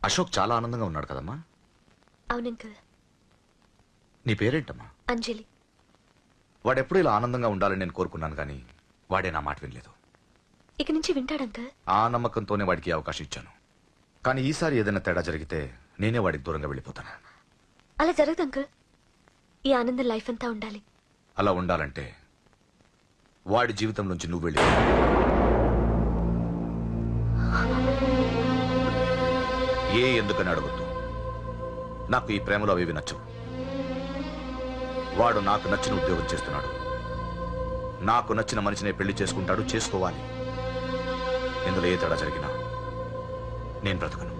అశోక్ చాలా ఆనందంగా ఉన్నాడు కదమ్మా. అవునంకల్. నీ పేరేంటమ్మా? అంజలి. వాడెప్పుడు ఇలా ఆనందంగా ఉండాలని నేను కోరుకున్నాను, కానీ వాడే నా మాట వినలేదు. ఇక నుంచి వింటాడంకల్. ఆ నమ్మకంతోనే వాడికి అవకాశం ఇచ్చాను. కానీ ఈసారి ఏదైనా తేడా జరిగితే నేనే వాడికి దూరంగా వెళ్ళిపోతాను. అలా జరగదు అంకల్. ఈ ఆనందం లైఫ్ అంతా ఉండాలి. అలా ఉండాలంటే వాడి జీవితం నుంచి నువ్వు వెళ్ళి. ఎందుకని అడగొద్దు. నాకు ఈ ప్రేమలో అవేవి నచ్చవు. వాడు నాకు నచ్చిన ఉద్యోగం చేస్తున్నాడు. నాకు నచ్చిన మనిషినే పెళ్లి చేసుకుంటాడు, చేసుకోవాలి. ఇందులో ఏ తేడా జరిగినా నేను బ్రతకను.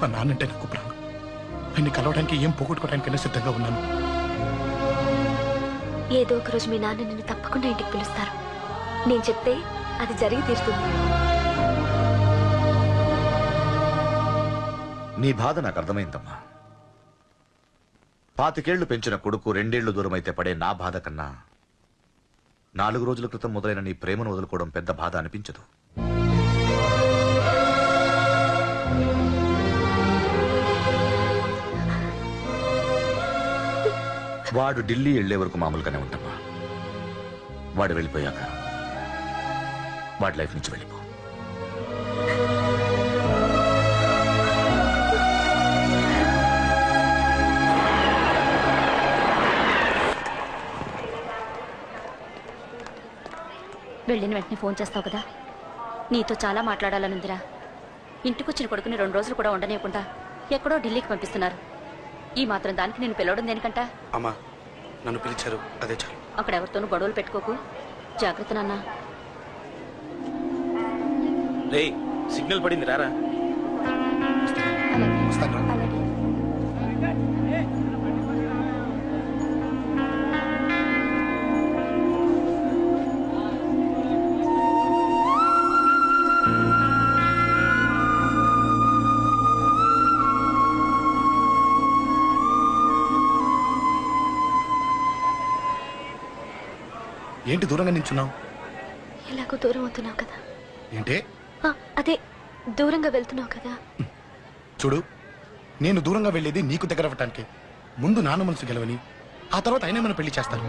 మా నాన్నంటే నాకు ప్రాణం. ఆయన్ని కలవడానికి ఏం పోగొట్టుకోవడానికైనా సిద్ధంగా ఉన్నాను. ఏదో ఒక రోజు మీ నాన్న నిన్ను తప్పకుండా ఇంటికి పిలుస్తారు. నేను చెప్తే అది జరిగి తీరుతుంది. నీ బాధ నాకు అర్థమైందమ్మా. 25 ఏళ్లు పెంచిన కొడుకు 2 ఏళ్లు దూరం అయితే పడే నా బాధ కన్నా 4 రోజుల క్రితం మొదలైన నీ ప్రేమను వదులుకోవడం పెద్ద బాధ అనిపించదు. వాడు ఢిల్లీ వెళ్లే వరకు మామూలుగానే ఉంటామా. వాడు వెళ్ళిపోయాక వాడి లైఫ్ నుంచి వెళ్ళిపో. వెళ్ళిన వెంటనే ఫోన్ చేస్తావు కదా. నీతో చాలా మాట్లాడాలనుందిరా. ఇంటికొచ్చిన కొడుకుని 2 రోజులు కూడా ఉండనివ్వకుండా ఎక్కడో ఢిల్లీకి పంపిస్తున్నారు. ఈ మాత్రం దానికి నేను పిలవడం దేనికంట? అమ్మా, నన్ను పిలిచారు, అదే చాలు. అక్కడ ఎవరితోనూ గొడవలు పెట్టుకోకు. జాగ్రత్త నాన్న. సిగ్నల్ పడింది, రారా. ఏంటి దూరంగా నించున్నావు? ఎలాగో దూరం అవుతున్నావు కదా. ఏంటే? అదే దూరంగా వెళ్తున్నావు కదా. చూడు, నేను దూరంగా వెళ్ళేది నీకు దగ్గర అవ్వటానికి. ముందు నాన్న మనసు గెలవని, ఆ తర్వాత అయినా మనం పెళ్లి చేస్తాను.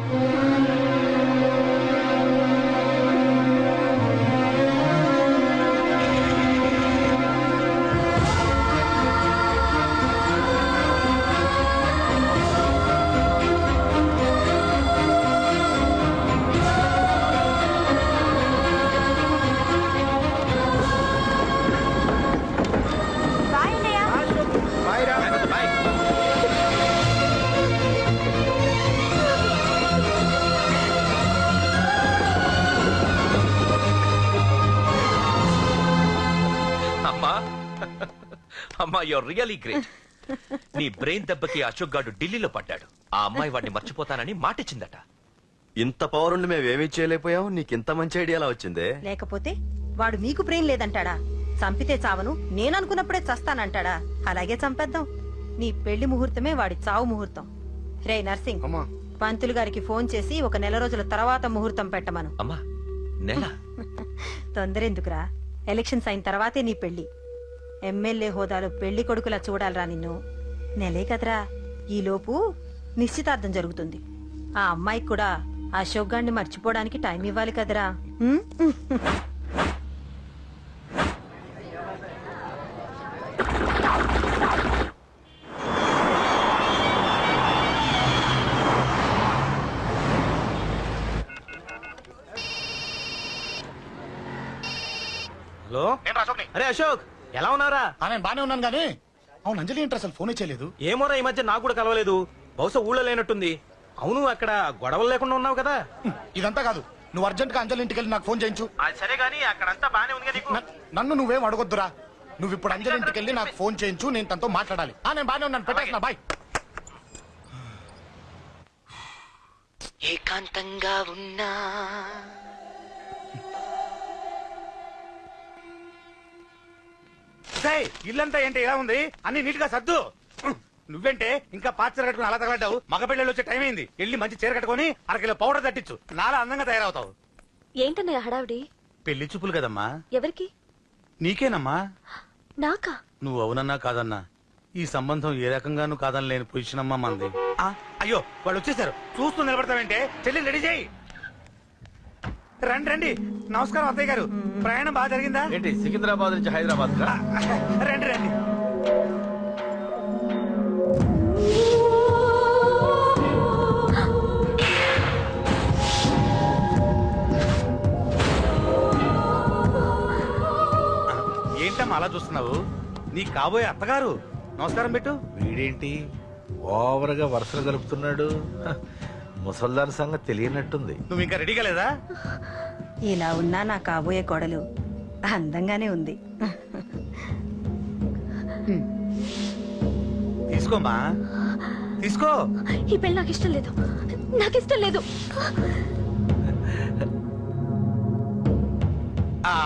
అమ్మా, యూర్ రియలీ గ్రేట్. నీ బ్రెయిన్ దెబ్బకి అశోక్ గాడు ఢిల్లీలో పడ్డాడు. ఆ అమ్మాయి వాడిని మర్చిపోతానని మాటిచ్చిందట. ఇంత పవర్ ఉండి మేమేమీ చేయలేకపోయావు. నీకింత మంచి ఐడియా ఎలా వచ్చిందే? లేకపోతే వాడు మీకు బ్రెయిన్ లేదంటాడా? చంపితే చావను, నేననుకున్నప్పుడే చస్తానంటాడా? అలాగే చంపేద్దాం. నీ పెళ్లి ముహూర్తమే వాడి చావు ముహూర్తం. రే నర్సింగ్, పంతులు గారికి ఫోన్ చేసి 1 నెల రోజుల తర్వాత ముహూర్తం పెట్టమను. అమ్మా, నెల? తొందరెందుకురా? ఎలక్షన్స్ అయిన తర్వాతే నీ పెళ్లి. ఎమ్మెల్యే హోదాలో పెళ్లి కొడుకులా చూడాలరా నిన్ను. నెలే కదరా, ఈలోపు నిశ్చితార్థం జరుగుతుంది. ఆ అమ్మాయికి కూడా అశోక్ గారిని మర్చిపోవడానికి టైం ఇవ్వాలి కదరా. హలో, అరే అశోక్, ఎలా ఉన్నారా? నేను బానే ఉన్నాను గానీ, అవును అంజలి ఏంటి అసలు ఫోన్ చేయలేదు? ఏమోరా, ఈ మధ్య నాకు కూడా కలవలేదు. బహుశా ఊళ్ళో లేనట్టుంది. అవును, అక్కడ గొడవలు లేకుండా ఉన్నావు కదా. ఇదంతా కాదు, నువ్వు అర్జెంట్ గా అంజలి ఇంటికి వెళ్ళి నాకు ఫోన్ చేయించు. సరే గానీ అక్కడంతా బానే ఉంది నీకు. నన్ను నువ్వేం అడగొద్దురా. నువ్వు ఇప్పుడు అంజలి ఇంటికి వెళ్ళి నాకు ఫోన్ చేయించు, నేను తనతో మాట్లాడాలి. నేను బానే ఉన్నాను, పెట్టేస్తున్నా, బాయ్. ఏకాంతంగా ఉన్నా ఇల్లంతా ఏంటి ఇలా ఉంది? అన్ని నీట్ గా సర్దు. నువ్వేంటే ఇంకా పాత చీర కట్టుకుని అలా తగలడ్డావు? మగ పిల్లలు వచ్చే టైం అయింది. వెళ్ళి మంచి చీర కట్టుకుని 1 కిలో పౌడర్ తట్టించు. నాలా అందంగా తయారవుతావు. ఏంటన్నయ్య హడావిడి? పెళ్లి చూపులు కదమ్మా. ఎవరికి? నీకేనమ్మా. నాకా? నువ్వు అవునన్నా కాదన్నా ఈ సంబంధం ఏ రకంగానూ కాదని లేని పొజిషన్ అమ్మా మంది. అయ్యో వాళ్ళు వచ్చేసారు, చూస్తూ నిలబడతావేంటే? చెల్లి రెడీ చేయి. రండి రండి. నమస్కారం అత్తయ్య గారు, ప్రయాణం బాగా జరిగిందా? ఏంటి సికింద్రాబాద్ నుంచి హైదరాబాద్ రండి రండి. ఏంటమ్మా అలా చూస్తున్నావు? నీ కాబోయే అత్తగారు. నమస్కారం పెట్టు. వీడేంటి ఓవర్గా వరుసలు కలుపుతున్నాడు? ముసల్దాన్ సంగతి తెలియనట్టుంది. నువ్వు ఇంకా రెడీగా లేదా? ఇలా ఉన్నా నా కాబోయే కోడలు అందంగానే ఉంది. తీసుకోమ్మా తీసుకో. ఈ పెళ్లి నాకు ఇష్టం లేదు, నాకు ఇష్టం లేదు.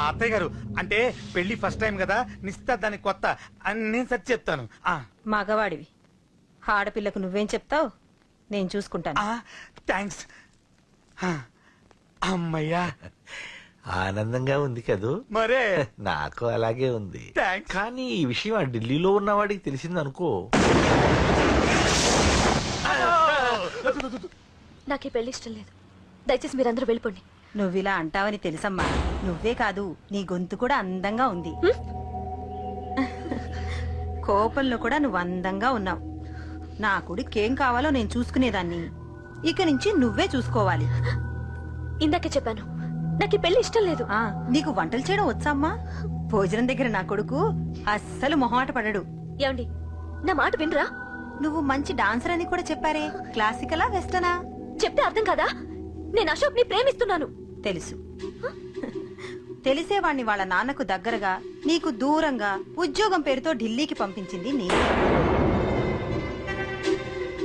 అత్తయ్య గారు, అంటే పెళ్లి ఫస్ట్ టైం కదా, నిశ్చితార్థానికి కొత్త అని నేను సరి చెప్తాను. మగవాడివి, ఆడపిల్లకు నువ్వేం చెప్తావు? నేను చూసుకుంటాను. థ్యాంక్స్. అమ్మయ్యా, ఆనందంగా ఉంది కదూ? మరే నాకు అలాగే ఉంది. థ్యాంక్స్. కానీ ఈ విషయం ఆ ఢిల్లీలో ఉన్నవాడికి తెలిసింది అనుకో. నాకు ఈ పెళ్లి ఇష్టం లేదు. దయచేసి మీరందరూ వెళ్ళిపోండి. నువ్విలా అంటావని తెలుసమ్మా. నువ్వే కాదు, నీ గొంతు కూడా అందంగా ఉంది. కోపంలో కూడా నువ్వు అందంగా ఉన్నావు. నా కొడుకేం కావాలో నేను చూసుకునేదాన్ని, ఇక నుంచి నువ్వే చూసుకోవాలి. ఇందాకే చెప్పాను, నాకు ఈ పెళ్లి ఇష్టం లేదు. నీకు వంటలు చేయడం వచ్చామ్మా? భోజనం దగ్గర నా కొడుకు అస్సలు మొహమాట పడడు. ఏమండి, నా మాట వినరా? నువ్వు మంచి డాన్సర్ అని కూడా చెప్పారే. క్లాసికలా వెస్టర్నా? చెప్తే అర్థం కాదా? నేను అశోక్ ని ప్రేమిస్తున్నాను. తెలుసు. తెలిసేవాణ్ణి వాళ్ళ నాన్నకు దగ్గరగా, నీకు దూరంగా ఉద్యోగం పేరుతో ఢిల్లీకి పంపించింది నేను.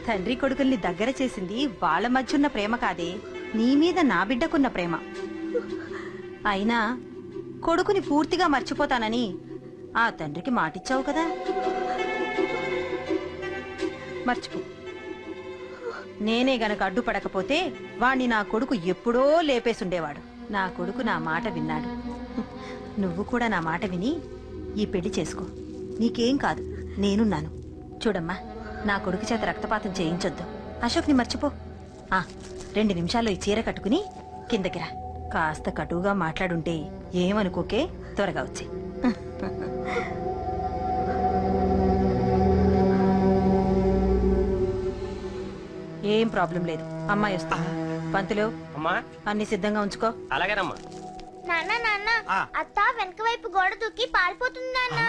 తండ్రి కొడుకుల్ని దగ్గర చేసింది వాళ్ళ మధ్యున్న ప్రేమ కాదే, నీ మీద నా బిడ్డకున్న ప్రేమ. అయినా కొడుకుని పూర్తిగా మర్చిపోతానని ఆ తండ్రికి మాటిచ్చావు కదా, మర్చిపో. నేనే గనక అడ్డుపడకపోతే వాణ్ణి నా కొడుకు ఎప్పుడో లేపేసుండేవాడు. నా కొడుకు నా మాట విన్నాడు. నువ్వు కూడా నా మాట విని ఈ పెళ్లి చేసుకో. నీకేం కాదు, నేనున్నాను. చూడమ్మా, నా కొడుకు చేత రక్తపాతం చేయించొద్దు. అశోక్ని మర్చిపో. 2 నిమిషాల్లో ఈ చీర కట్టుకుని కిందకి రా. కాస్త కటువుగా మాట్లాడుంటే ఏమనుకోకే, త్వరగా వచ్చి. ఏం ప్రాబ్లం లేదు, అమ్మాయి వస్తా. పంతులు, అన్ని సిద్ధంగా ఉంచుకో. అలాగేనమ్మా. నాన్న నాన్న, అత్త వెనక వైపు గోడ దూకి పారిపోతుంది నాన్న.